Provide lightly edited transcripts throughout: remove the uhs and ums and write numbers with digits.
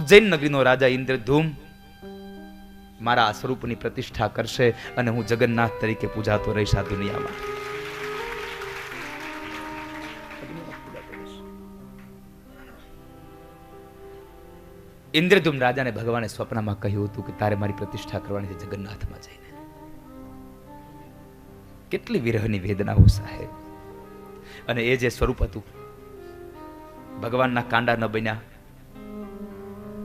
ઉજ્જૈન નગરીનો રાજા ઇન્દ્રધૂમ મારા આ સ્વરૂપની પ્રતિષ્ઠા કરશે અને હું જગન્નાથ તરીકે પૂજાતો રહીશ આ દુનિયામાં. ઇન્દ્રધૂમ રાજાને ભગવાને સ્વપ્નમાં કહ્યું હતું કે તારે મારી પ્રતિષ્ઠા કરવાની છે જગન્નાથમાં જઈને. કેટલી વિરહની વેદનાઓ સાહેબ. અને એ જે સ્વરૂપ હતું, ભગવાનના કાંડા ન બન્યા,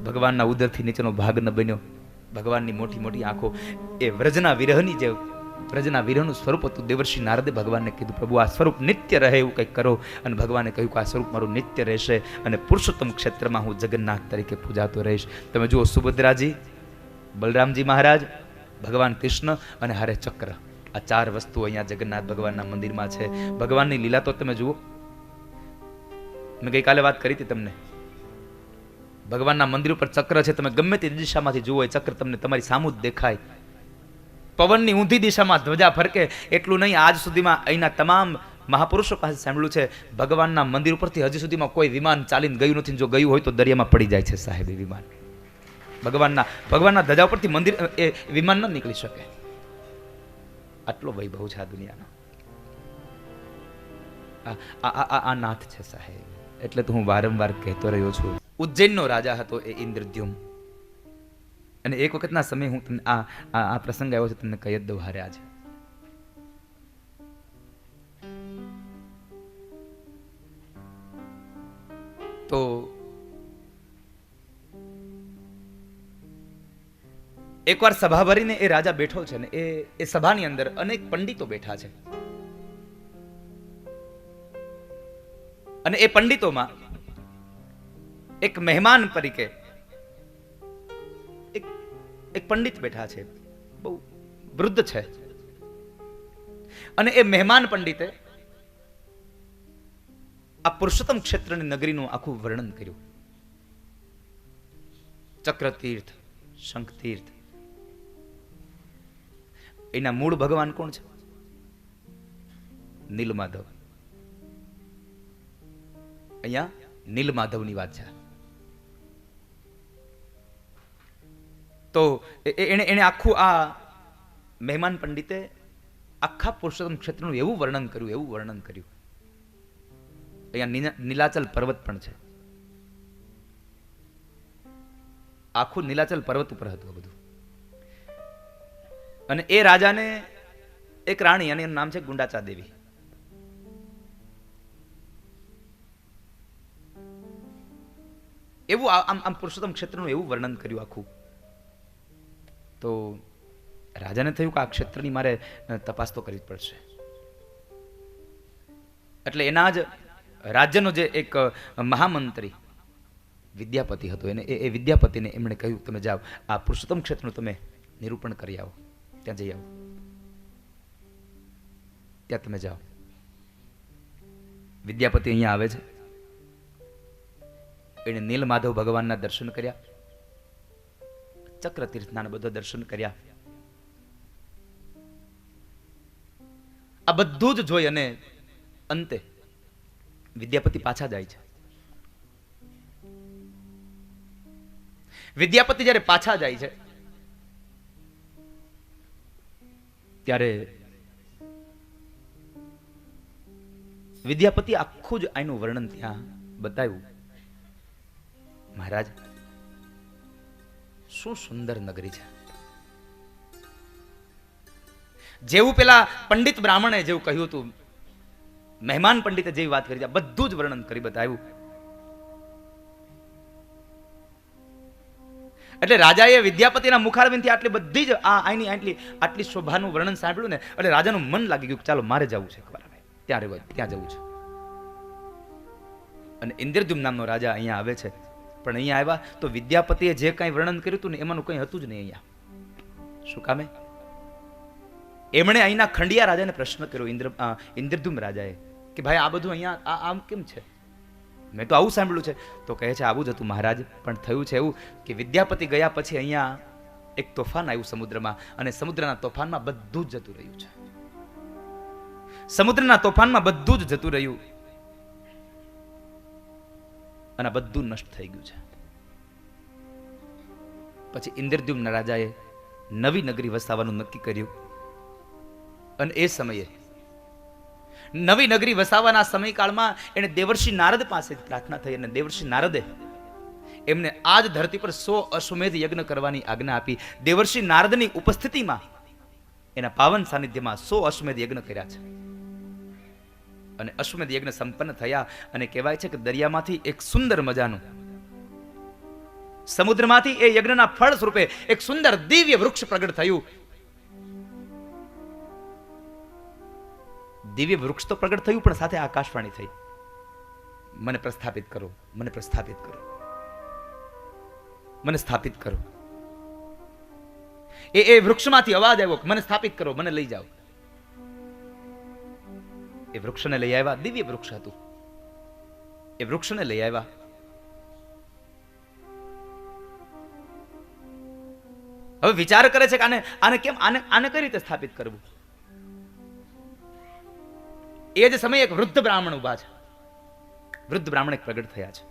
ભગવાનના ઉદરથી નીચેનો ભાગ ન બન્યો, ભગવાનની મોટી મોટી આંખો, એ વ્રજના વિરહની જે વ્રજના વિરહનું સ્વરૂપ હતું. દેવર્ષિ નારદે ભગવાનને કીધું પ્રભુ આ સ્વરૂપ નિત્ય રહે એવું કંઈક કરો. અને ભગવાને કહ્યું કે આ સ્વરૂપ મારું નિત્ય રહેશે અને પુરુષોત્તમ ક્ષેત્રમાં હું જગન્નાથ તરીકે પૂજાતો રહીશ. તમે જુઓ, સુભદ્રાજી, બલરામજી મહારાજ, ભગવાન કૃષ્ણ અને હારે ચક્ર, આ ચાર વસ્તુઓ અહીંયા જગન્નાથ ભગવાનના મંદિરમાં છે. ભગવાનની લીલા તો તમે જુઓ. મેં ગઈકાલે વાત કરી હતી તમને, ભગવાનના મંદિર ઉપર ચક્ર છે. તમે ગમે તે દિશામાંથી જુઓ એ ચક્ર તમને તમારી સામું જ દેખાય. પવનની ઊંધી દિશામાં ધ્વજા ફરકે એટલું નહીં. આજ સુધીમાં અહીંના તમામ મહાપુરુષો પાસે સાંભળ્યું છે, ભગવાનના મંદિર ઉપરથી હજી સુધીમાં કોઈ વિમાન ચાલીને ગયું નથી. જો ગયું હોય તો દરિયામાં પડી જાય છે સાહેબ એ વિમાન. ભગવાનના ધજા ઉપરથી મંદિર એ વિમાન ન નીકળી શકે. આટલો વૈભવ છે આ દુનિયાનો. આ નાથ છે સાહેબ. એટલે તો હું વારંવાર કહેતો રહ્યો છું. ઉજ્જૈનનો રાજા હતો એ ઇન્દ્રદ્યુમ્ન. અને એક વખતના સમય હું તમને આ પ્રસંગ આવ્યો છે, તમને કહી જ દઉં હારે આજે. તો એકવાર સભા ભરીને એ રાજા બેઠો છે ને એ સભાની અંદર અનેક પંડિતો બેઠા છે. અને એ પંડિતોમાં એક મહેમાન તરીકે એક પંડિત બેઠા છે, બહુ વૃદ્ધ છે. અને એ મહેમાન પંડિતે આ પુરુષોત્તમ ક્ષેત્રની નગરીનું આખું વર્ણન કર્યું. ચક્રતીર્થ, શંખતીર્થ, એના મૂળ ભગવાન કોણ છે? નીલમાધવ. અહીંયા નીલમાધવની વાત છે. તો એને આખું આ મહેમાન પંડિતે આખા પુરુષોત્તમ ક્ષેત્રનું એવું વર્ણન કર્યું. અહીંયા નીલાચલ પર્વત પણ છે. આખું નીલાચલ પર્વત ઉપર હતું બધું. અને એ રાજાને એક રાણી, અને એનું નામ છે ગુંડાચા દેવી. એવું આમ પુરુષોત્તમ ક્ષેત્રનું એવું વર્ણન કર્યું આખું. તો રાજાને થયું કે આ ક્ષેત્રની મારે તપાસ તો કરવી પડશે. એટલે એના જ રાજ્યનો જે એક મહામંત્રી વિદ્યાપતિ હતો, એ વિદ્યાપતિને એમણે કહ્યું તમે જાઓ આ પુરુષોત્તમ ક્ષેત્રનું તમે નિરૂપણ કરી આવો, ત્યાં જઈ આવો, ત્યાં તમે જાઓ. વિદ્યાપતિ અહીંયા આવે છે. એને નીલમાધવ ભગવાનના દર્શન કર્યા, ચક્રતીર્થના બધા દર્શન કર્યા. આ બધું જ જોઈ અને અંતે વિદ્યાપતિ પાછા જાય છે. વિદ્યાપતિ જ્યારે પાછા જાય છે ત્યારે વિદ્યાપતિ આખું જ આનું વર્ણન ત્યાં બતાવ્યું. મહારાજ, શું સુંદર નગરી છે. જેવું પેલા પંડિત બ્રાહ્મણે જેવું કહ્યું હતું, મહેમાન પંડિતે જેવી વાત કરી, બધું જ વર્ણન કરી બતાવ્યું. એટલે રાજાએ વિદ્યાપતિના મુખારવિંદથી આટલી બધી જ આટલી શોભાનું વર્ણન સાંભળ્યું ને, એટલે રાજાનું મન લાગી ગયું કે ચાલો મારે જવું છે, ત્યાં જવું છે. અને ઇન્દ્રદ્યુમ્ન નામનો રાજા અહીંયા આવે છે. પણ અહીંયા આવ્યા તો વિદ્યાપતિએ જે કાંઈ વર્ણન કર્યું હતું ને એમાંનું કંઈ હતું જ નહીં અહીંયા. શું કામે? એમણે અહીંના ખંડિયા રાજાને પ્રશ્ન કર્યો, ઇન્દ્રદ્યુમ્ન રાજાએ, કે ભાઈ આ બધું અહીંયા આમ કેમ છે? મેં તો આવું સાંભળ્યું છે. તો કહે છે આવું જ હતું મહારાજ, પણ થયું છે એવું કે વિદ્યાપતિ ગયા પછી અહીંયા એક તોફાન આવ્યું સમુદ્રમાં, અને સમુદ્રના તોફાનમાં બધું જ જતું રહ્યું છે. સમુદ્રના તોફાનમાં બધું જ જતું રહ્યું અને બધું નષ્ટ થઈ ગયું છે. પછી ઇન્દ્રદ્યુમ્ન રાજાએ નવી નગરી વસાવવાનું નક્કી કર્યું. અને એ સમયે નવી નગરી વસાવવાના સમયકાળમાં એને દેવર્ષિ નારદ પાસે પ્રાર્થના થઈ અને દેવર્ષિ નારદે એમને આજ ધરતી પર 100 અશ્વમેધ યજ્ઞ કરવાની આજ્ઞા આપી. દેવર્ષિ નારદની ઉપસ્થિતિમાં એના પાવન સાનિધ્યમાં 100 અશ્વમેધ યજ્ઞ કર્યા છે. અને અશ્વમેધ યજ્ઞ સંપન્ન થયા અને કહેવાય છે કે દરિયામાંથી એક સુંદર મજાનું, સમુદ્રમાંથી એ યજ્ઞના ફળ સ્વરૂપે એક સુંદર દિવ્ય વૃક્ષ પ્રગટ થયું. દિવ્ય વૃક્ષ તો પ્રગટ થયું, પણ સાથે આકાશવાણી થઈ, મને પ્રસ્થાપિત કરો, મને પ્રસ્થાપિત કરો, મને સ્થાપિત કરો. એ વૃક્ષમાંથી અવાજ આવ્યો, મને સ્થાપિત કરો, મને લઈ જાઓ. એ વૃક્ષને લઈ આવ્યા. દિવ્ય વૃક્ષ હતું. એ વૃક્ષને લઈ આવ્યા. હવે વિચાર કરે છે કે આને કેમ આને કઈ રીતે સ્થાપિત કરવું. એ જ સમયે એક વૃદ્ધ બ્રાહ્મણ ઉભા છે. વૃદ્ધ બ્રાહ્મણ એક પ્રગટ થયા છે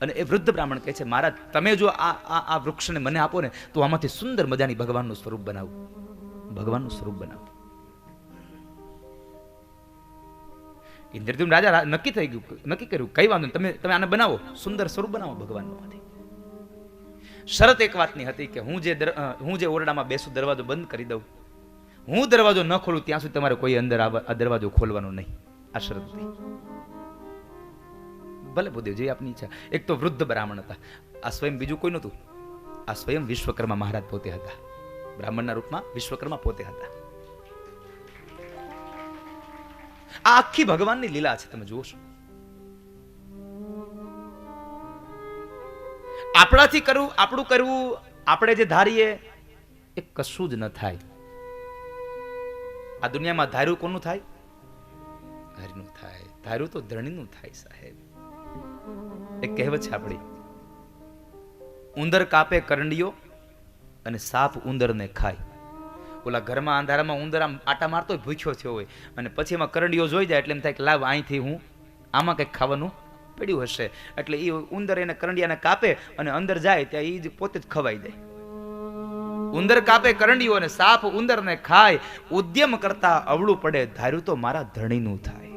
અને એ વૃદ્ધ બ્રાહ્મણ કહે છે, મહારાજ તમે જો આ વૃક્ષને મને આપો ને તો આમાંથી સુંદર મજાની ભગવાનનું સ્વરૂપ બનાવું, ભગવાનનું સ્વરૂપ બનાવું. ઇન્દ્રદ્યુમ્ન રાજા નક્કી કર્યું, કઈ વાંધો નહીં, તમે આને બનાવો, સુંદર સ્વરૂપ બનાવો ભગવાનનું. શરત એક વાતની હતી કે હું જે ઓરડામાં બેસું દરવાજો બંધ કરી દઉં, હું દરવાજો ન ખોલું ત્યાં સુધી તમારે કોઈ અંદર આ દરવાજો ખોલવાનો નહીં. આ શરત હતી. ભલે ભૂદેવજી આપની ઈચ્છા. એક તો વૃદ્ધ બ્રાહ્મણ હતા. આ સ્વયં બીજું કોઈ નહોતું. આ સ્વયં વિશ્વકર્મા મહારાજ પોતે હતા. બ્રાહ્મણના રૂપમાં વિશ્વકર્મા પોતે હતા. આ આખી ભગવાનની લીલા છે. તમે જુઓ છો, આપણાથી કરવું, આપણું કરવું, આપણે જે ધારીએ એ કશું જ ન થાય. આ દુનિયામાં ધાર્યું કોનું થાય? હરિનું થાય. ધાર્યું તો ધણીનું થાય સાહેબ. એક કહેવત છે આપણી, ઉંદર કાપે કરંડિયો અને સાપ ઉંદરને ખાય. ઓલા ઘરમાં અંધારામાં ઉંદર આમ આટા મારતો હોય, ભૂખ્યો થયો હોય, અને પછી એમાં કરંડિયો જોઈ જાય એટલે એમ થાય કે લાવ અહીંથી હું આમાં કંઈક ખાવાનું પડ્યું હશે, એટલે એ ઉંદર એને કરંડિયાને કાપે અને અંદર જાય ત્યાં એ જ પોતે જ ખવાઈ જાય. ઉંદર કાપે કરંડિયો અને સાપ ઉંદરને ખાય. ઉદ્યમ કરતા અવળું પડે, ધાર્યું તો મારા ધણીનું થાય.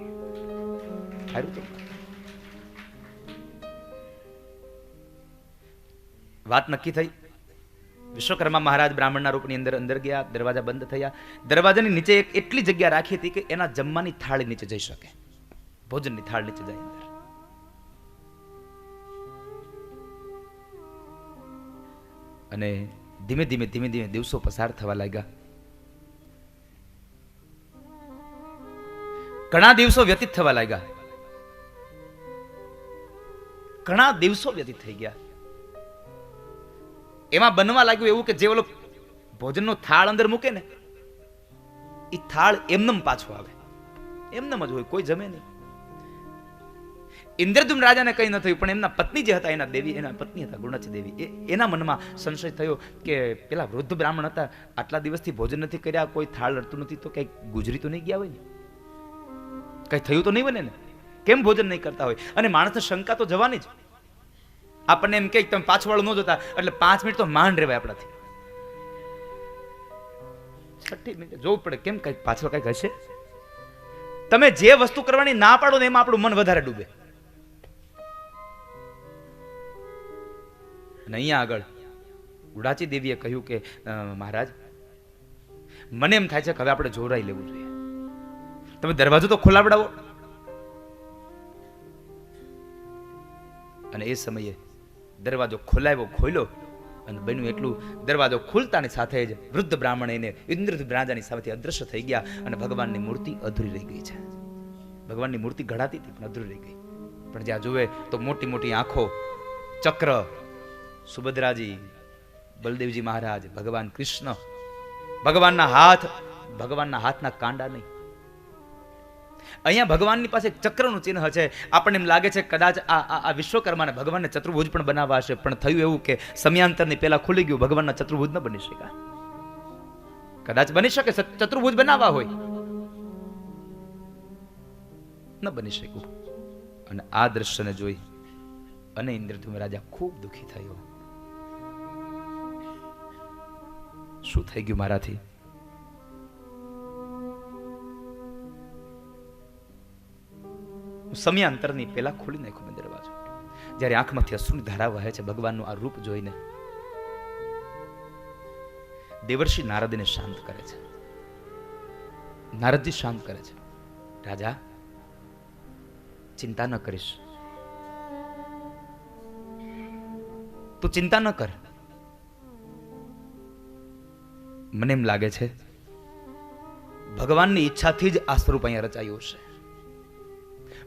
ધાર્યું તો વાત નક્કી થઈ. વિશ્વકર્મા મહારાજ બ્રાહ્મણના રૂપની અંદર ગયા. દરવાજા બંધ થયા. દરવાજાની નીચે એક એટલી જગ્યા રાખી હતી કે એના જમવાની થાળી નીચે જઈ શકે, ભોજનની થાળ નીચે જાય અંદર. અને ધીમે ધીમે દિવસો પસાર થવા લાગ્યા. ઘણા દિવસો વ્યતીત થવા લાગ્યા. ઘણા દિવસો વ્યતીત થઈ ગયા. એમાં બનવા લાગ્યું એવું કે જે ઓલો ભોજનનો થાળ અંદર મૂકે ને એ થાળ એમનેમ પાછો આવે, એમનેમ જ હોય, કોઈ જમે નહીં. ઇન્દ્રદ્યુમ્ન રાજાને કઈ ન થયું, પણ એમના પત્ની જે હતા, એના દેવી, એના પત્ની હતા ગુણચી દેવી, એના મનમાં સંશય થયો કે પેલા વૃદ્ધ બ્રાહ્મણ હતા, આટલા દિવસથી ભોજન નથી કર્યા, કોઈ થાળ અડતું નથી, તો કઈ ગુજરી તો નહીં ગયા હોય ને, કઈ થયું તો નહીં બને ને, કેમ ભોજન નહીં કરતા હોય. અને માણસને શંકા તો જવાની જ. આપણને એમ કે તમે પાછવાળું ન જોતા એટલે 5 મિનિટ તો માંડ રહેવાય આપણાથી. 6 મિનિટ જોવું પડે, કેમ કઈક પાછળ કઈક હશે. તમે જે વસ્તુ કરવાની ના પાડો ને એમાં આપણું મન વધારે ડૂબે. અને અહીંયા આગળ ગુડાચી દેવીએ કહ્યું કે મહારાજ, મને એમ થાય છે કે હવે આપણે જોરાઈ લેવું જોઈએ, તમે દરવાજો તો ખોલાવડાવો. અને એ સમયે દરવાજો ખોલ્યો અને બન્યું એટલું, દરવાજો ખુલતાની સાથે જ વૃદ્ધ બ્રાહ્મણ એને ઇન્દ્રદ્યુમ્ન રાજાની સામેથી અદ્રશ્ય થઈ ગયા અને ભગવાનની મૂર્તિ અધૂરી રહી ગઈ છે. ભગવાનની મૂર્તિ ઘડાતી હતી પણ અધૂરી રહી ગઈ. પણ જ્યાં જુએ તો મોટી મોટી આંખો, ચક્ર, સુભદ્રાજી, બલદેવજી મહારાજ, ભગવાન કૃષ્ણ, ભગવાનના હાથના કાંડા નહીં. અહીંયા ભગવાનની પાસે ચક્રનું ચિહ્ન છે. આપણને એમ લાગે છે કદાચ આ વિશ્વકર્માને ભગવાનને ચતુર્ભુજ પણ બનાવવા હશે, પણ થયું એવું કે સમયાંતરની પહેલા ખુલી ગયું, ભગવાનના ચતુર્ભુજ ન બની શક્યા. કદાચ બની શકે ચતુર્ભુજ બનાવવા હોય, ન બની શક્યું. અને આ દ્રશ્યને જોઈ અને ઇન્દ્રદ્યુમ્ન રાજા ખૂબ દુઃખી થયો. શું થઈ ગયું મારાથી? સમયાંતરની પહેલા ખોલી નાખ્યો મેં દરવાજો. જ્યારે આંખમાંથી અશ્રુની ધારા વહે છે ભગવાનનું આ રૂપ જોઈને, દેવર્ષિ નારદને શાંત કરે છે. નારદજી શાંત કરે છે. રાજા, ચિંતા ન કરીશ, તું ચિંતા ન કર. મને એમ લાગે છે ભગવાનની ઈચ્છાથી જ આ સ્વરૂપ અહીંયા રચાયું છે.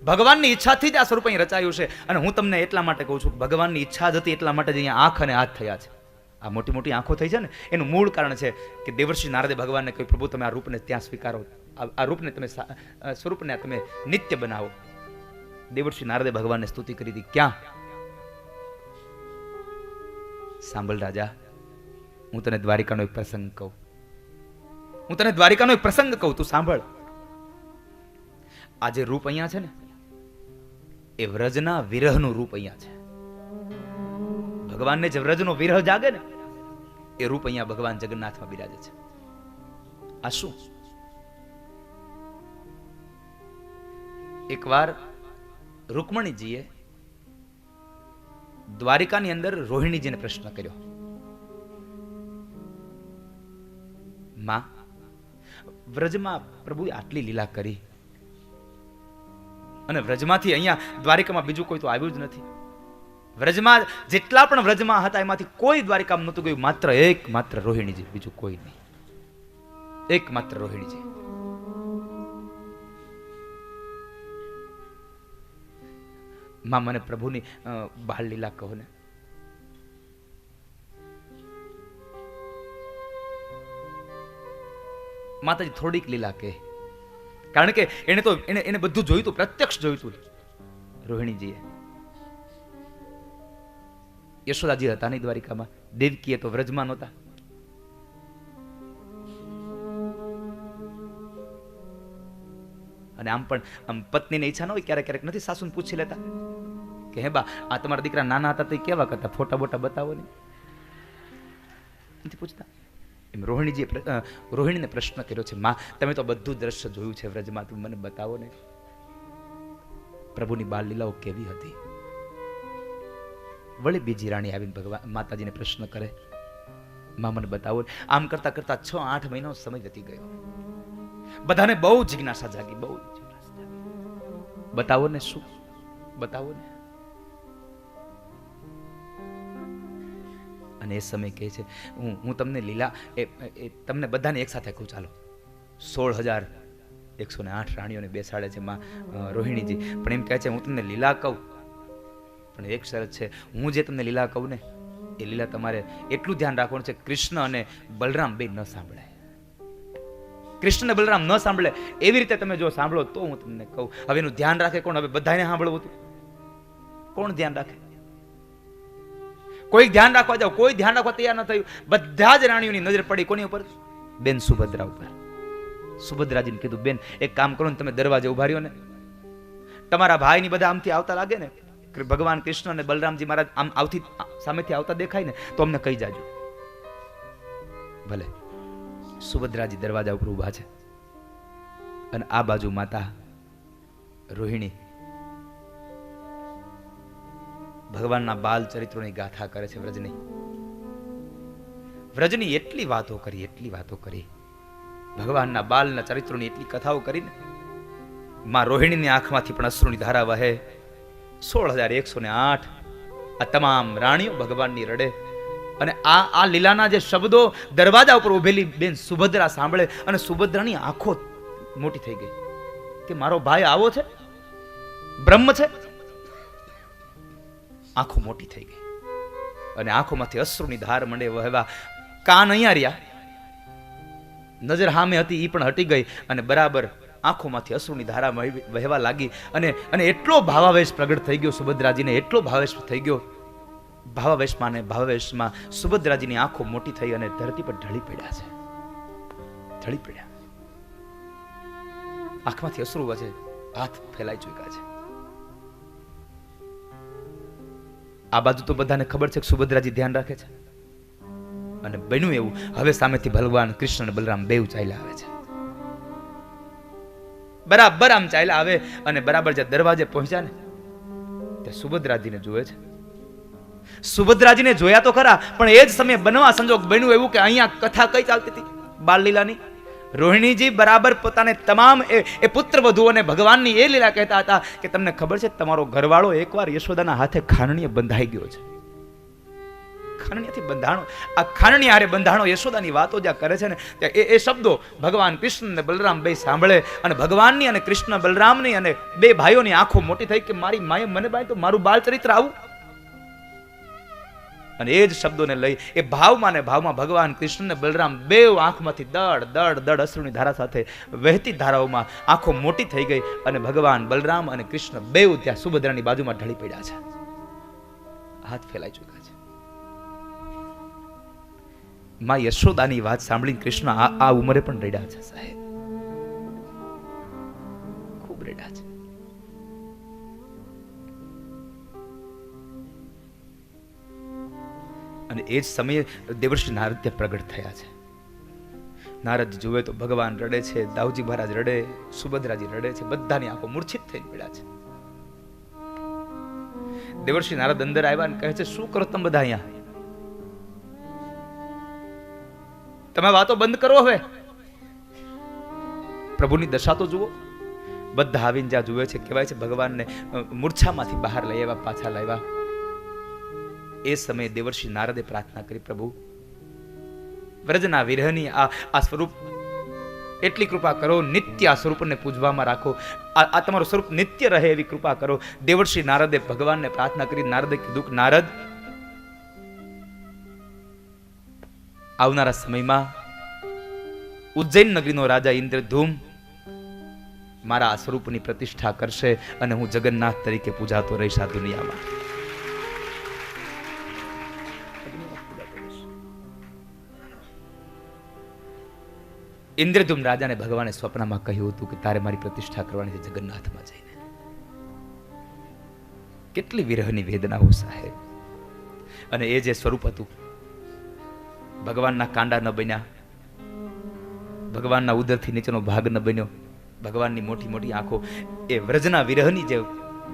ભગવાનની ઈચ્છાથી જ આ સ્વરૂપ અહીં રચાયું છે. અને હું તમને એટલા માટે કહું છું, ભગવાનની ઈચ્છા જ હતી એટલા માટે જ અહીંયા આંખ અને હાથ થયા છે. આ મોટી મોટી આંખો થઈ છે ને, એનું મૂળ કારણ છે કે દેવર્ષિ નારદે ભગવાનને કહ્યું, પ્રભુ તમે આ રૂપને ત્યાં સ્વીકારો, આ રૂપને તમે સ્વરૂપને તમે નિત્ય બનાવો. દેવર્ષિ નારદે ભગવાનને સ્તુતિ કરી હતી. ક્યાં? સાંભળ રાજા, હું તને દ્વારિકાનો એક પ્રસંગ કહું. હું તને દ્વારિકાનો એક પ્રસંગ કહું, તું સાંભળ. આ જે રૂપ અહીંયા છે ને, એ વ્રજના વિરહનું રૂપ અહીંયા છે. ભગવાનને જે વ્રજનો વિરહ જાગે ને, એ રૂપ અહીંયા ભગવાન જગન્નાથમાં બિરાજે છે. આ શું? એકવાર રૂકમણીજીએ દ્વારિકાની અંદર રોહિણીજીને પ્રશ્ન કર્યો, માં, વ્રજમાં પ્રભુએ આટલી લીલા કરી અને વ્રજમાંથી અહીંયા દ્વારિકામાં બીજું કોઈ તો આવ્યું જ નથી. વ્રજમાં જેટલા પણ વ્રજમાં હતા એમાંથી કોઈ દ્વારિકામાં નહોતું ગયું, માત્ર રોહિણીજી, બીજું કોઈ નહીં. એકમાત્ર રોહિણીજી. માં, મને પ્રભુની બાળ લીલા કહો ને. માતાજી થોડીક લીલા કહે, કારણ કે એને બધું જોયું હતું, પ્રત્યક્ષ જોયું હતું રોહિણીજીએ. યશોદાજી હતા નહીં દ્વારિકામાં, દેવકીએ તો વ્રજમાં નહોતા. અને આમ પણ આમ પત્નીને ઈચ્છા ન હોય, ક્યારેક ક્યારેક નથી સાસુને પૂછી લેતા કે હે બા, આ તમારા દીકરા નાના હતા તો કેવા કરતા, ફોટા બોટા બતાવો ને, નથી પૂછતા. એમ રોહિણીને પ્રશ્ન કર્યો છે, માં, તમે તો બધું દ્રશ્ય જોયું છે વ્રજમાં, તમે મને બતાવો ને, પ્રભુની બાળ લીલાઓ કેવી હતી. વળી બીજી રાણી આવીને ભગવાન માતાજીને પ્રશ્ન કરે, માં મને બતાવો. આમ કરતા કરતા 6-8 મહિનો સમય જતી ગયો. બધાને બહુ જિજ્ઞાસા જાગી, બહુ જિજ્ઞાસા જાગી. બતાવો ને, શું બતાવો ને. અને એ સમય કહે છે, હું તમને લીલા તમને બધાને એક સાથે કહું, ચાલો. 16,108 રાણીઓને બેસાડે છે માં રોહિણીજી, પણ એમ કહે છે હું તમને લીલા કહું, પણ એક શરત છે, હું જે તમને લીલા કહું ને, એ લીલા તમારે એટલું ધ્યાન રાખવાનું છે, કૃષ્ણ અને બલરામ બે ન સાંભળે. કૃષ્ણ અને બલરામ ન સાંભળે એવી રીતે તમે જો સાંભળો તો હું તમને કહું. હવે એનું ધ્યાન રાખે કોણ? હવે બધાને સાંભળવું હતું, કોણ ધ્યાન રાખે? કોઈ ધ્યાન રાખવા જાવ, કોઈ ધ્યાન રાખવા તૈયાર ન થયું. બધા જ રાણીઓની નજર પડી કોની ઉપર? બેન સુભદ્રા ઉપર. સુભદ્રાજીને કીધું, બેન એક કામ કરો ને, તમે દરવાજે ઉભા રહ્યો ને, તમારા ભાઈની બધા આમથી આવતા લાગે ને, ભગવાન કૃષ્ણ અને બલરામજી મહારાજ આમ આવથી સામેથી આવતા દેખાય ને, તો અમને કહી જાજો. ભલે. સુભદ્રાજી દરવાજા ઉપર ઉભા છે અને આ બાજુ માતા રોહિણી ભગવાનના બાલ ચરિત્રોની ગાથા કરે છે. વ્રજની એટલી વાતો કરી, ભગવાનના બાલના ચરિત્રોની એટલી કથાઓ કરીને માં રોહિણીની આંખમાંથી પણ અશ્રુની ધારા વહે. 16,108 આ તમામ રાણીઓ ભગવાનની રડે. અને આ લીલાના જે શબ્દો દરવાજા ઉપર ઉભેલી બેન સુભદ્રા સાંભળે અને સુભદ્રાની આંખો મોટી થઈ ગઈ કે મારો ભાઈ આવો છે, બ્રહ્મ છે. આંખો મોટી થઈ ગઈ અને આંખોમાંથી અશ્રુની ધાર મંડે વહેવા. કાન અહીંયા રહ્યા, નજર સામે હતી એ પણ હટી ગઈ અને બરાબર આંખોમાંથી અશ્રુની ધારા વહેવા લાગી. અને એટલો ભાવાવેશ પ્રગટ થઈ ગયો સુભદ્રાજીને, એટલો ભાવાવેશ થઈ ગયો. ભાવાવેશમાં સુભદ્રાજીની આંખો મોટી થઈ અને ધરતી પર ઢળી પડ્યા. આંખમાંથી અશ્રુ વચે હાથ ફેલાઈ ચૂક્યા છે. આ બાજુ તો બધાને ખબર છે કે સુભદ્રાજી ધ્યાન રાખે છે. અને બન્યું એવું, હવે સામેથી ભગવાન કૃષ્ણ અને બલરામ બેઉ ચાલ્યા આવે છે. બરાબર આમ ચાલ્યા આવે અને બરાબર જે દરવાજે પહોંચ્યા ને ત્યાં સુભદ્રાજીને જુએ છે. સુભદ્રાજીને જોયા તો ખરા, પણ એ જ સમયે બનવા સંજોગ બન્યું એવું કે અહીંયા કથા કઈ ચાલતી હતી બાળ લીલાની. રોહિણીજી બરાબર પોતાને તમામ એ પુત્ર વધુઓને ભગવાનની એ લીલા કહેતા હતા કે તમને ખબર છે તમારો ઘરવાળો એકવાર યશોદાના હાથે ખાનણીએ બંધાઈ ગયો છે. ખાનણીયાથી બંધાણો, આ ખાનણી હારે બંધાણો યશોદાની વાતો જ્યાં કરે છે ને ત્યાં એ શબ્દો ભગવાન કૃષ્ણ અને બલરામ બે સાંભળે અને ભગવાનની અને કૃષ્ણ બલરામની અને બે ભાઈઓની આંખો મોટી થઈ કે મારી માએ મને બાય તો મારું બાળ ચરિત્ર આવું. અને એ જ શબ્દોને લઈ એ ભાવમાં ને ભાવમાં ભગવાન કૃષ્ણ ને બલરામ બે આંખમાંથી દડ દડ દડ અશ્રુની ધારા સાથે વહેતી ધારાઓમાં આંખો મોટી થઈ ગઈ અને ભગવાન બલરામ અને કૃષ્ણ બેઉ ત્યાં સુભદ્રાની બાજુમાં ઢળી પડ્યા છે, હાથ ફેલાઈ ચૂક્યા છે. માં યશોદાની વાત સાંભળીને કૃષ્ણ આ ઉંમરે પણ રડ્યા છે સાહેબ, ખૂબ રડ્યા છે. અને એ જ સમયે દેવર્ષિ નારદ ત્યાં પ્રગટ થયા છે. નારદ જુએ તો ભગવાન રડે છે, દાઉજી મહારાજ રડે, સુભદ્રાજી રડે છે, બધાની આંખો મૂર્છિત થઈને પડ્યા છે. દેવર્ષિ નારદ અંદર આવ્યા અને કહે છે શું કરો તમે બધા અહીંયા? તમે વાતો બંધ કરો, હવે પ્રભુની દશા તો જુઓ. બધા આવીને જ્યાં જુએ છે કહેવાય છે ભગવાનને મૂર્છામાંથી બહાર લઈ આવ્યા, પાછા લાવ્યા. એ સમયે દેવર્ષિ નારદે પ્રાર્થના કરી, પ્રભુ વ્રજના વિરહની આ સ્વરૂપ એટલી કૃપા કરો, નિત્ય આ સ્વરૂપને પૂજવામાં રાખો, આ તમારું સ્વરૂપ નિત્ય રહે એવી કૃપા કરો. દેવર્ષિ નારદે ભગવાનને પ્રાર્થના કરી. નારદે કીધું કે નારદ, આવનારા સમયમાં ઉજ્જૈન નગરીનો રાજા ઇન્દ્રધૂમ મારા આ સ્વરૂપની પ્રતિષ્ઠા કરશે અને હું જગન્નાથ તરીકે પૂજાતો રહીશ આ દુનિયામાં. ઇન્દ્રધૂમ રાજાને ભગવાને સ્વપ્નમાં કહ્યું હતું કે તારે મારી પ્રતિષ્ઠા કરવાની છે જગન્નાથમાં જઈને. કેટલી વિરહની વેદનાઓ સાહેબ. અને એ જે સ્વરૂપ હતું, ભગવાનના કાંડા ન બન્યા, ભગવાનના ઉદરથી નીચેનો ભાગ ન બન્યો, ભગવાનની મોટી મોટી આંખો, એ વ્રજના વિરહની જે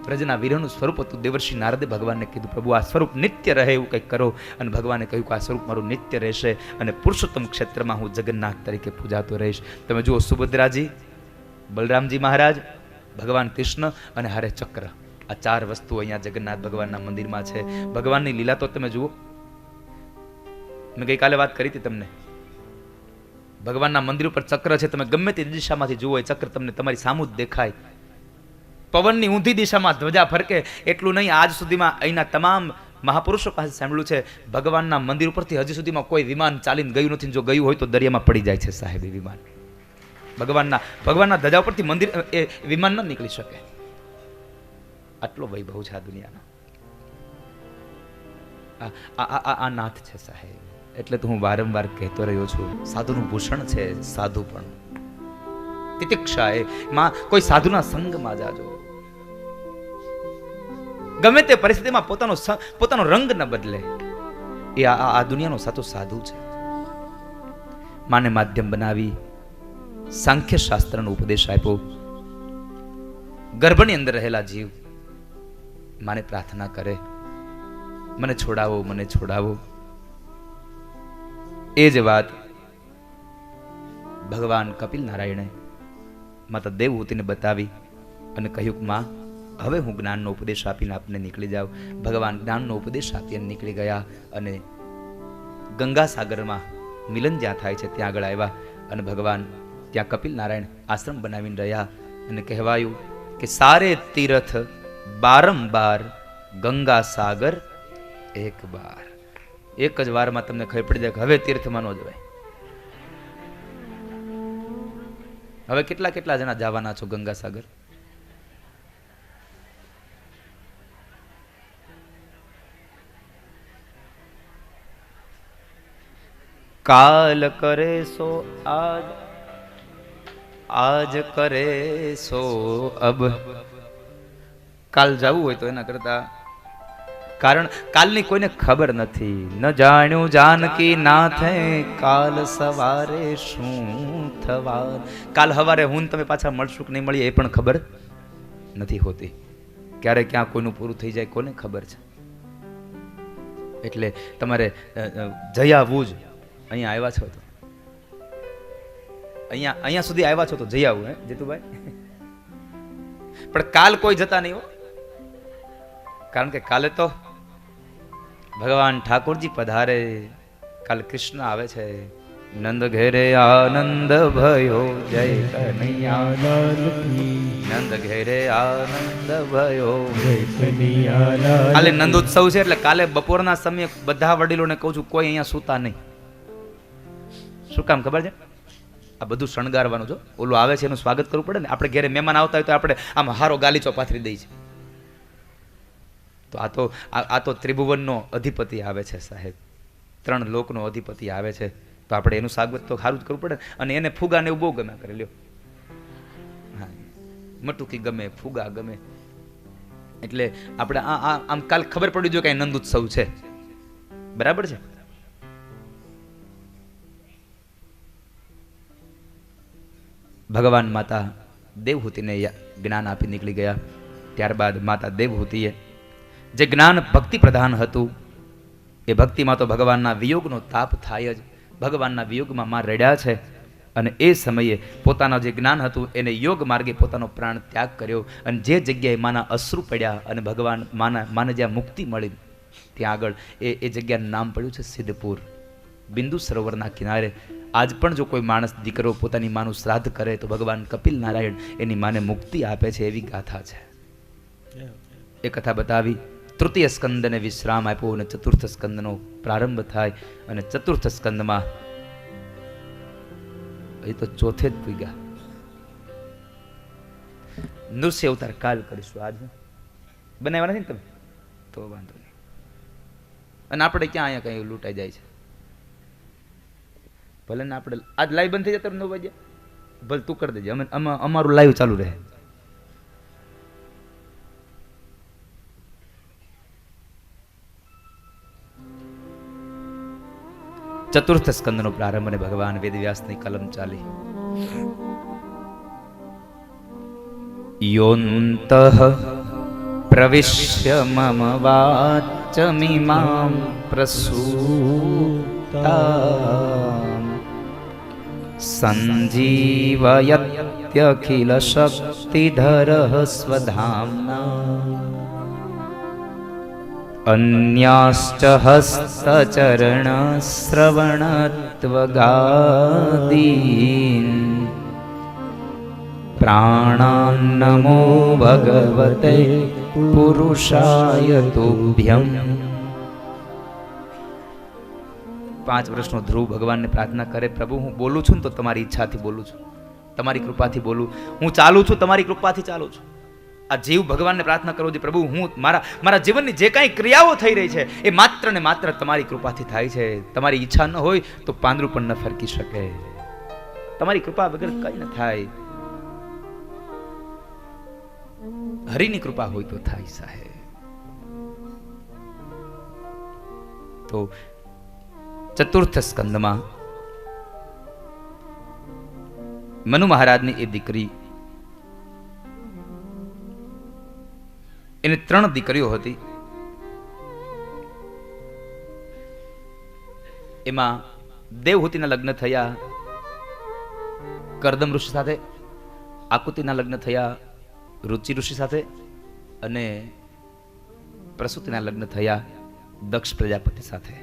વ્રજના વિરહનું સ્વરૂપ હતું. દેવર્ષિ નારદે ભગવાનને કીધું પ્રભુ આ સ્વરૂપ નિત્ય રહે એવું કંઈક કરો. અને ભગવાને કહ્યું કે આ સ્વરૂપ મારું નિત્ય રહેશે અને પુરુષોત્તમ ક્ષેત્રમાં હું જગન્નાથ તરીકે પૂજાતો રહીશ. તમે જુઓ સુભદ્રાજી, બલરામજી મહારાજ, ભગવાન કૃષ્ણ અને હારે ચક્ર, આ ચાર વસ્તુઓ અહીંયા જગન્નાથ ભગવાનના મંદિરમાં છે. ભગવાનની લીલા તો તમે જુઓ. મેં ગઈકાલે વાત કરી હતી તમને, ભગવાનના મંદિર ઉપર ચક્ર છે, તમે ગમે તે દિશામાંથી જુઓ એ ચક્ર તમને તમારી સામું જ દેખાય. પવનની ઊંધી દિશામાં ધ્વજા ફરકે એટલું નહીં, આજ સુધીમાં અહીંના તમામ મહાપુરુષો પાસે સાંભળ્યું છે ભગવાનના મંદિર ઉપરથી હજી સુધીમાં કોઈ વિમાન ચાલીને ગયું નથી. જો ગયું હોય તો દરિયામાં પડી જાય છે સાહેબ એ વિમાન. ભગવાનના ધજા ઉપરથી મંદિર એ વિમાન ન નીકળી શકે. આટલો વૈભવ છે આ દુનિયાનો. આ નાથ છે સાહેબ. એટલે તો હું વારંવાર કહેતો રહ્યો છું, સાધુનું ભૂષણ છે સાધુ પણ. તિતિક્ષા એ માં કોઈ સાધુના સંગમાં જાજો. ગમે તે પરિસ્થિતિમાં પોતાનો રંગ ન બદલે. એ આ દુનિયાનો સાચો સાધુ છે. માને માધ્યમ બનાવી સાંખ્ય શાસ્ત્રનો ઉપદેશ આપ્યો. ગર્ભની અંદર રહેલા જીવ માને પ્રાર્થના કરે, મને છોડાવો, મને છોડાવો. એ જ વાત ભગવાન કપિલ નારાયણે માતા દેવહૂતિને બતાવી અને કહ્યું કે માં હવે હું જ્ઞાનનો ઉપદેશ આપીને આપને નીકળી જાઉં. ભગવાન જ્ઞાનનો ઉપદેશ આપીને નીકળી ગયા અને ગંગા સાગરમાં મિલન જ્યાં થાય છે ત્યાં આગળ આવ્યા અને ભગવાન ત્યાં કપિલ નારાયણ આશ્રમ બનાવીને રહ્યા. અને કહેવાયું કે સારે તીર્થ બારંબાર, ગંગા સાગર એક બાર. એક જ વારમાં તમને ખબર પડી જાય કે હવે તીર્થમાં ન જવાય. હવે કેટલા જણા જવાના છો ગંગા સાગર? કાલ કરે સો આજ, આજ કરે સો અબ. કાલ જવું હોય તો એના કરતા કારણ કાલની કોઈને ખબર નથી. ન જાણ્યું જાનકી નાથે કાલ સવારે શું થવા. કાલ સવારે હું ને તમે પાછા મળશું કે નહીં મળીએ એ પણ ખબર નથી હોતી. ક્યારે ક્યાં કોઈનું પૂરું થઈ જાય કોને ખબર છે. એટલે તમારે જઈ આવવું જ. અહીંયા આવ્યા છો તો અહીંયા સુધી આવ્યા છો તો જઈ આવું. હે જીતુભાઈ? પણ કાલ કોઈ જતા નહીં હો. કારણ કે કાલે તો ભગવાન ઠાકોરજી પધારે. કાલ કૃષ્ણ આવે છે. નંદ ઘેરે આનંદ ભયો જય કનૈયા. નંદ ઘેરે આનંદ ભયો જય કનૈયા. કાલે નંદોત્સવ છે એટલે કાલે બપોરના સમયે બધા વડીલોને કહું છું કોઈ અહીંયા સૂતા નહીં. શું કામ ખબર છે? આ બધું શણગારવાનું. જો ઓલું આવે છે એનું સ્વાગત કરવું પડે ને. આપણે ઘરે મહેમાન આવતા હોય તો આપણે આમ હારો ગાલીચો પાથરી દઈએ છીએ. તો આ તો ત્રિભુવનનો અધિપતિ આવે છે સાહેબ. 3 લોકનો અધિપતિ આવે છે તો આપણે એનું સ્વાગત તો સારું જ કરવું પડે. અને એને ફુગાને એવું બહુ ગમે કરે. લ્યો, હા, મટુકી ગમે, ફુગા ગમે. એટલે આપણે આમ કાલ ખબર પડી જો કે નંદ ઉત્સવ છે. બરાબર છે. ભગવાન માતા દેવહૂતિને જ્ઞાન આપી નીકળી ગયા. ત્યારબાદ માતા દેવહૂતિએ જે જ્ઞાન ભક્તિ પ્રધાન હતું એ ભક્તિમાં તો ભગવાનના વિયોગનો તાપ થાય જ. ભગવાનના વિયોગમાં માં રડ્યા છે. અને એ સમયે પોતાના જે જ્ઞાન હતું એને યોગ માર્ગે પોતાનો પ્રાણ ત્યાગ કર્યો. અને જે જગ્યાએ માના અશ્રુ પડ્યા અને ભગવાન માને જ્યાં મુક્તિ મળી ત્યાં આગળ એ જગ્યાનું નામ પડ્યું છે સિદ્ધપુર. બિંદુ સરોવરના કિનારે આજ પણ જો કોઈ માણસ દીકરો પોતાની માનું શ્રાદ્ધ કરે તો ભગવાન કપિલ નારાયણ એની માને મુક્તિ આપે છે. એવી ગાથા છે. એ કથા બતાવી. તૃતીય સ્કંદને વિશ્રામ આપ્યો અને ચતુર્થ સ્કંદનો પ્રારંભ થાય. અને ચતુર્થ સ્કંદમાં એ તો ચોથે જ પૂગ્યા. નૃસિંહ અવતાર કાલ કરીશું. આજ બનાવ્યા નથી ને તમે તો વાંધો નહીં. અને આપણે ક્યાં અહીંયા કઈ લૂંટાઈ જાય છે. ભલે ને આપણે આજ લાઈવ બંધ થઈ જાય 9 વાગ્યા ભલે તું કરી દેજે. અમારું લાઈવ ચાલુ રહે. ચતુર્થ સ્કંદનો પ્રારંભ અને ભગવાન વેદવ્યાસની કલમ ચાલી. યોંતઃ પ્રવિશ્ય મમ વાચમિમાં પ્રસૂતાં સંજીવયત્યખિલ શક્તિધરઃ સ્વધામ્ના અન્યાશ્ચ હસ્તચરણ શ્રવણત્વગાદીન પ્રાણાન નમો ભગવતે પુરુષાય તુભ્યં. 5 વર્ષનો ધ્રુવ ભગવાનને પ્રાર્થના કરે, પ્રભુ હું બોલું છું ને તો તમારી ઈચ્છાથી બોલું છું, તમારી કૃપાથી બોલું. હું ચાલું છું તમારી કૃપાથી ચાલું છું. આ જીવ ભગવાનને પ્રાર્થના કરો છે, પ્રભુ હું મારા જીવનની જે કાંઈ ક્રિયાઓ થઈ રહી છે એ માત્ર ને માત્ર તમારી કૃપાથી થાય છે. તમારી ઈચ્છા ન હોય તો પાંદડું પણ ન ફરકી શકે. તમારી કૃપા વગર કઈ ન થાય. હરિની કૃપા હોય તો થાય સાહેબ. તો ચતુર્થ સ્કંદમાં મનુ મહારાજની એ દીકરી, એને 3 દીકરીઓ હતી. એમાં દેવહૂતિના લગ્ન થયા કરદમ ઋષિ સાથે, આકુતિના લગ્ન થયા રુચિ ઋષિ સાથે, અને પ્રસૂતિના લગ્ન થયા દક્ષ પ્રજાપતિ સાથે.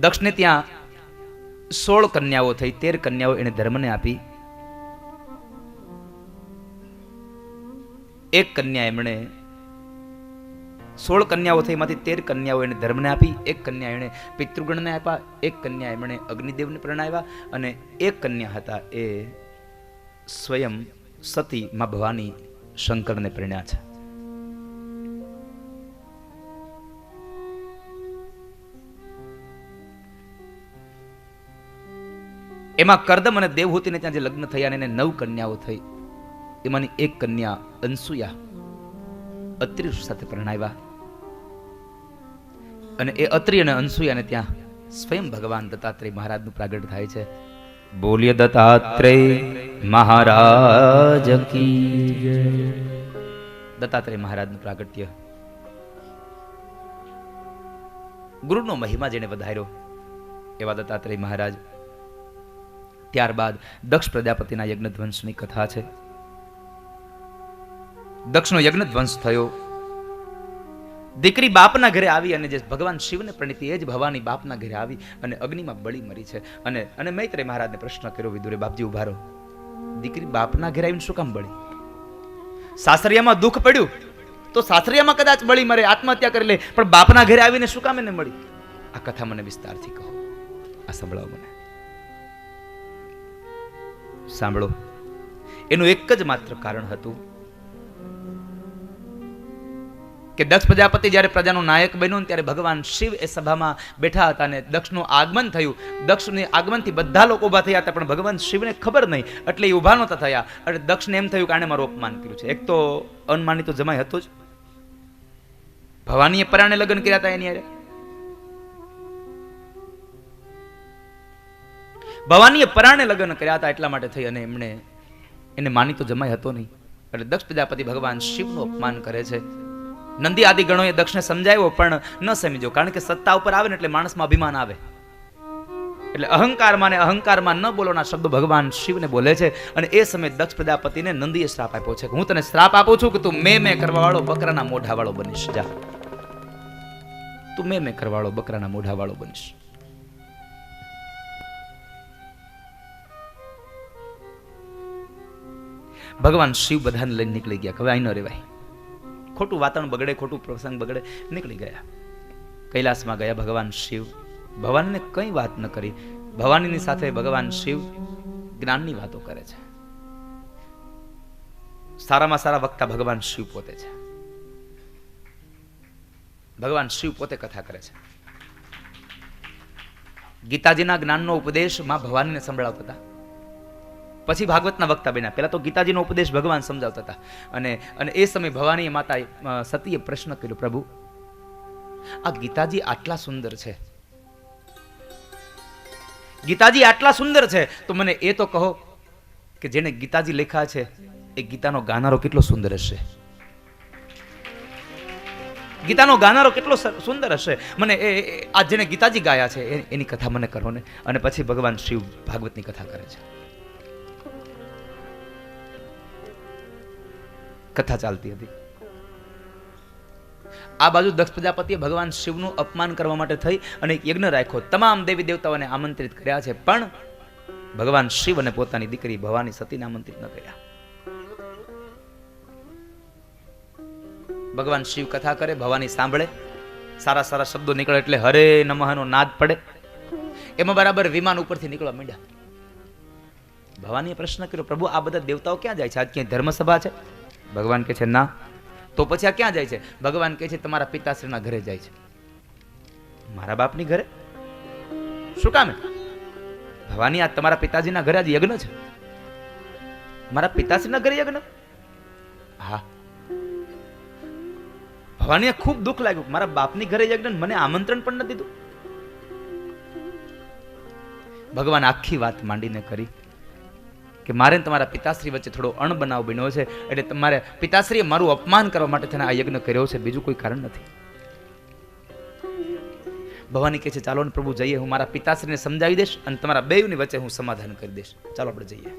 દક્ષને ત્યાં 16 કન્યાઓ થઈ. 13 કન્યાઓ એને ધર્મને આપી. 1 કન્યા એમણે 16 કન્યાઓ થઈ, એમાંથી 13 કન્યાઓ એને ધર્મને આપી. 1 કન્યા એણે પિતૃગણને આપ્યા. 1 કન્યા એમણે અગ્નિદેવને પરણાવ્યા. અને 1 કન્યા હતા એ સ્વયં સતી માં ભવાની શંકરને પરણ્યા છે. એમાં કરદમ અને દેવહૂતિને ત્યાં જે લગ્ન થયા એને 9 કન્યાઓ થઈ. એમાંની 1 કન્યા અનસુયા અત્રિ ઋષિ સાથે પરણાવ્યા. અને એ અત્રિ અને અનસુયાને ત્યાં સ્વયં ભગવાન દત્તાત્રેય મહારાજનું પ્રાગટ થાય છે. બોલીએ દત્તાત્રેય મહારાજ કી જય. દત્તાત્રેય મહારાજનું પ્રાગટ્ય, ગુરુનો મહિમા જેને વધાર્યો એવા દત્તાત્રેય મહારાજ. ત્યારબાદ દક્ષ પ્રજાપતિના યજ્ઞધ્વંસની કથા છે. દક્ષનો યજ્ઞધ્વંસ થયો. દીકરી બાપના ઘરે આવી અને જે ભગવાન શિવને પ્રણીતિ એ જ ભવાની બાપના ઘરે આવી અને અગ્નિમાં બળી મરી છે. અને મૈત્રેય મહારાજને પ્રશ્ન કર્યો, વિદુરે બાપજી ઉભા રહો, દીકરી બાપના ઘરે આવીને શું કામ બળી? સાસરિયામાં દુઃખ પડ્યું તો સાસરિયામાં કદાચ બળી મરે, આત્મહત્યા કરી લે, પણ બાપના ઘરે આવીને શું કામ એને મળી? આ કથા મને વિસ્તારથી કહો, આ સંભળાવો મને. સાંભળો. એનું એક જ માત્ર કારણ હતું કે દક્ષ પ્રજાપતિ જ્યારે પ્રજાનો નાયક બન્યો ને ત્યારે ભગવાન શિવ એ સભામાં બેઠા હતા અને દક્ષનું આગમન થયું. દક્ષને આગમનથી બધા લોકો ઉભા થયા હતા, પણ ભગવાન શિવને ખબર નહીં એટલે એ ઉભા નહોતા થયા. અને દક્ષને એમ થયું કે આણે મારું અપમાન કર્યું છે. એક તો અનમાની તો જમાઈ હતો જ, ભવાનીએ પરાણે લગ્ન કર્યા હતા એની હારે. ભવાનીએ પરાણે લગ્ન કર્યા હતા એટલા માટે થઈ અને એમણે એને માની તો જમાઈ હતો નહીં. એટલે દક્ષ પ્રજાપતિ ભગવાન શિવનું અપમાન કરે છે. નંદી આદિ ગણોએ દક્ષને સમજાવ્યો પણ ન સમજ્યો, કારણ કે સત્તા ઉપર આવે ને એટલે માણસમાં અભિમાન આવે. એટલે અહંકારમાં ને અહંકારમાં ન બોલોના શબ્દો ભગવાન શિવને બોલે છે. અને એ સમયે દક્ષ પ્રજાપતિને નંદીએ શ્રાપ આપ્યો છે કે હું તને શ્રાપ આપું છું કે તું મેં કરવા વાળો બકરાના મોઢા વાળો બનીશ. જા, તું મેં કરવા વાળો બકરાના મોઢા વાળો બનીશ. ભગવાન શિવ બધાને લઈને નીકળી ગયા. હવે અહીં ન રહેવાય, ખોટું વાતાવરણ બગડે, ખોટું પ્રસંગ બગડે. નીકળી ગયા, કૈલાસમાં ગયા ભગવાન શિવ. ભવાનીને કઈ વાત ન કરી. ભવાનીની સાથે ભગવાન શિવ જ્ઞાનની વાતો કરે છે. સારામાં સારા વક્તા ભગવાન શિવ પોતે છે. ભગવાન શિવ પોતે કથા કરે છે. ગીતાજીના જ્ઞાનનો ઉપદેશ માં ભવાનીને સંભળાવતા હતા, પછી ભાગવતના વક્તા બન્યા. પહેલા તો ગીતાજીનો ઉપદેશ ભગવાન સમજાવતા હતા. અને એ સમયે ભવાની માતા સતીએ પ્રશ્ન કર્યો, પ્રભુ આ ગીતાજી આટલા સુંદર છે, ગીતાજી આટલા સુંદર છે, તો મને એ તો કહો કે જેને ગીતાજી લખ્યા છે એ ગીતાનો ગાનારો કેટલો સુંદર હશે? ગીતાનો ગાનારો કેટલો સુંદર હશે? મને આ જેને ગીતાજી ગાયા છે એની કથા મને કરો ને. અને પછી ભગવાન શિવ ભાગવતની કથા કરે છે. કથા ચાલતી હતી. આ બાજુ દક્ષ પ્રજાપતિએ ભગવાન શિવનું અપમાન કરવા માટે થઈ અને યજ્ઞ રાખ્યો. તમામ દેવી દેવતાઓને આમંત્રિત કર્યા છે, પણ ભગવાન શિવ અને પોતાની દીકરી ભવાની સતીને આમંત્રિત ન કર્યા. ભગવાન શિવ કથા કરે, ભવાની સાંભળે, સારા સારા શબ્દો નીકળે એટલે હરે નમઃનો નાદ પડે. એમાં બરાબર વિમાન ઉપરથી નીકળવા માંડ્યા. ભવાનીએ પ્રશ્ન કર્યો, પ્રભુ આ બધા દેવતાઓ ક્યાં જાય છે? આજ ક્યાંય ધર્મસભા છે? ભગવાન કહે છે ના. તો પછી આ ક્યાં જાય છે? ભગવાન કહે છે તમારા પિતાશ્રીના ઘરે જાય છે. મારા બાપની ઘરે શું કામ? ભવાની આ તમારા પિતાજીના ઘરે આજે યજ્ઞ છે. મારા પિતાશ્રીના ઘરે યજ્ઞ? હા. ભવાનીને ખૂબ દુઃખ લાગ્યું, મારા બાપની ઘરે યજ્ઞ, મને આમંત્રણ પણ ન દીધું. ભગવાન આખી વાત માંડીને કરી કે મારે તમારા પિતાશ્રી વચ્ચે થોડો અણબનાવ બન્યો છે, એટલે તમારે પિતાશ્રીએ મારું અપમાન કરવા માટે તેને આ યજ્ઞ કર્યો છે, બીજું કોઈ કારણ નથી. ભવાની કહે છે ચાલો ને પ્રભુ જઈએ, હું મારા પિતાશ્રીને સમજાવી દઈશ અને તમારા બેયની વચ્ચે હું સમાધાન કરી દઈશ. ચાલો આપણે જઈએ.